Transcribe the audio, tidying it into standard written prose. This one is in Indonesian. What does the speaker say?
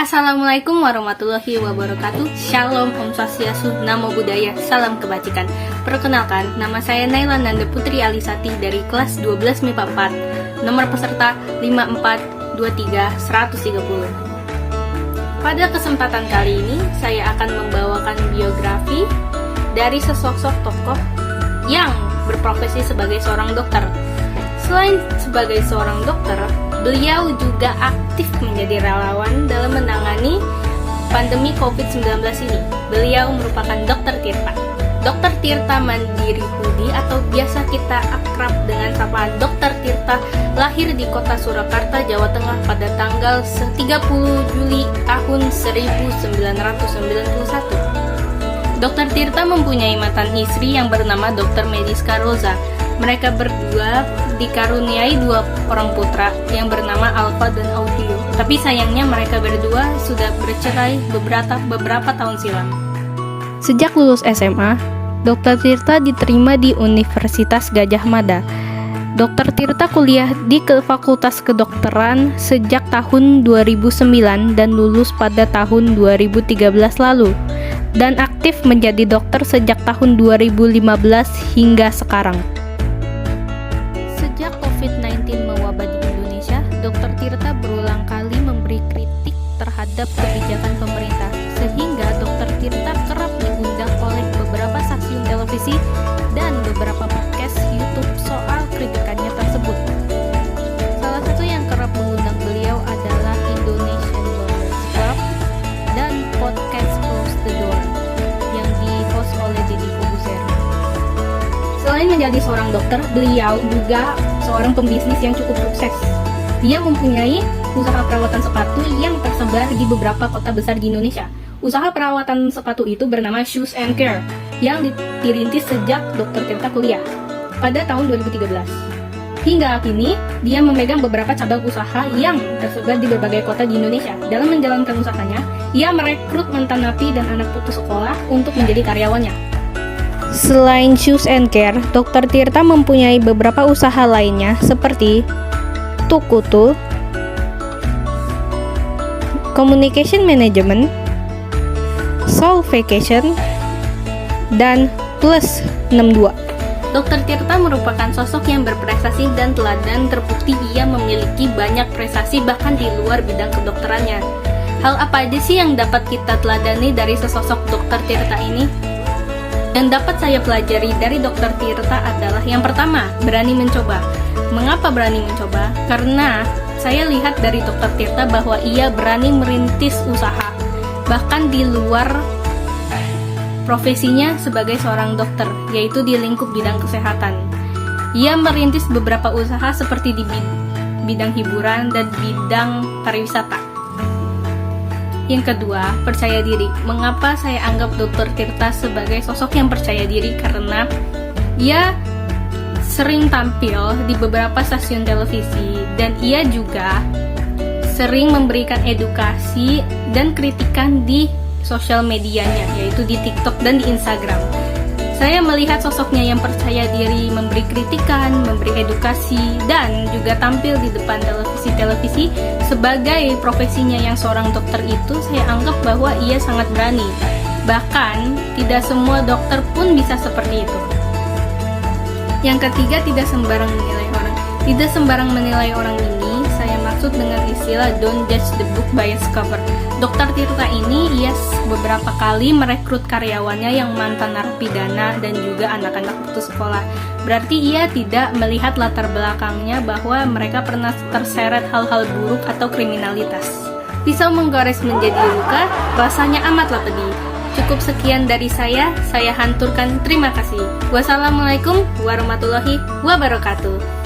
Assalamualaikum warahmatullahi wabarakatuh. Shalom, Om Swastiastu, Namo Buddhaya, Salam Kebajikan. Perkenalkan, nama saya Naila Nanda Putri Alisati dari kelas 12 MIPA 4. Nomor peserta 5423130. Pada kesempatan kali ini, saya akan membawakan biografi dari sesosok tokoh yang berprofesi sebagai seorang dokter. Selain sebagai seorang dokter, beliau juga aktif menjadi relawan dalam menangani pandemi COVID-19 ini. Beliau merupakan Dr. Tirta. Dr. Tirta Mandiri Hudi atau biasa kita akrab dengan sapaan Dr. Tirta lahir di kota Surakarta, Jawa Tengah pada tanggal 30 Juli tahun 1991. Dr. Tirta mempunyai mantan istri yang bernama Dr. Mediska Rosa. Mereka berdua dikaruniai dua orang putra yang bernama Alfa dan Audio. Tapi sayangnya mereka berdua sudah bercerai beberapa tahun silam. Sejak lulus SMA, Dr. Tirta diterima di Universitas Gadjah Mada. Dr. Tirta kuliah di Fakultas Kedokteran sejak tahun 2009 dan lulus pada tahun 2013 lalu. Dan aktif menjadi dokter sejak tahun 2015 hingga sekarang. Sejak COVID-19 mewabah di Indonesia, Dr. Tirta berulang kali memberi kritik terhadap kebijakan pemerintah, sehingga Dr. Tirta kerap diundang oleh beberapa stasiun televisi dan beberapa podcast YouTube soal kritikannya tersebut. Salah satu yang kerap mengundang beliau adalah Indonesian Lawyers Club dan podcast Close the Door yang di-host oleh Deddy Corbuzier. Selain menjadi seorang dokter, beliau juga seorang pembisnis yang cukup sukses. Dia mempunyai usaha perawatan sepatu yang tersebar di beberapa kota besar di Indonesia. Usaha perawatan sepatu itu bernama Shoes and Care yang dirintis sejak Dr. Tirta kuliah pada tahun 2013. Hingga kini, dia memegang beberapa cabang usaha yang tersebar di berbagai kota di Indonesia. Dalam menjalankan usahanya, ia merekrut mantan napi dan anak putus sekolah untuk menjadi karyawannya. Selain Shoes and Care, Dr. Tirta mempunyai beberapa usaha lainnya seperti Tukutu, Communication Management, Soul Vacation, dan Plus 62. Dr. Tirta merupakan sosok yang berprestasi dan teladan, terbukti ia memiliki banyak prestasi bahkan di luar bidang kedokterannya. Hal apa aja sih yang dapat kita teladani dari sesosok Dr. Tirta ini? Yang dapat saya pelajari dari Dr. Tirta adalah yang pertama, berani mencoba. Mengapa berani mencoba? Karena saya lihat dari Dr. Tirta bahwa ia berani merintis usaha, bahkan di luar profesinya sebagai seorang dokter, yaitu di lingkup bidang kesehatan. Ia merintis beberapa usaha seperti di bidang hiburan dan bidang pariwisata. Yang kedua, percaya diri. Mengapa saya anggap Dr. Tirta sebagai sosok yang percaya diri? Karena ia sering tampil di beberapa stasiun televisi dan ia juga sering memberikan edukasi dan kritikan di sosial medianya, yaitu di TikTok dan di Instagram. Saya melihat sosoknya yang percaya diri, memberi kritikan, memberi edukasi, dan juga tampil di depan televisi-televisi. Sebagai profesinya yang seorang dokter itu, saya anggap bahwa ia sangat berani. Bahkan, tidak semua dokter pun bisa seperti itu. Yang ketiga, tidak sembarang menilai orang. Tidak sembarang menilai orang ini, saya maksud dengan istilah don't judge the book by its cover. Dr. Tirta ini, ia beberapa kali merekrut karyawannya yang mantan narapidana dan juga anak-anak putus sekolah. Berarti ia tidak melihat latar belakangnya bahwa mereka pernah terseret hal-hal buruk atau kriminalitas. Pisau menggores menjadi luka, rasanya amatlah pedih. Cukup sekian dari saya hanturkan terima kasih. Wassalamualaikum warahmatullahi wabarakatuh.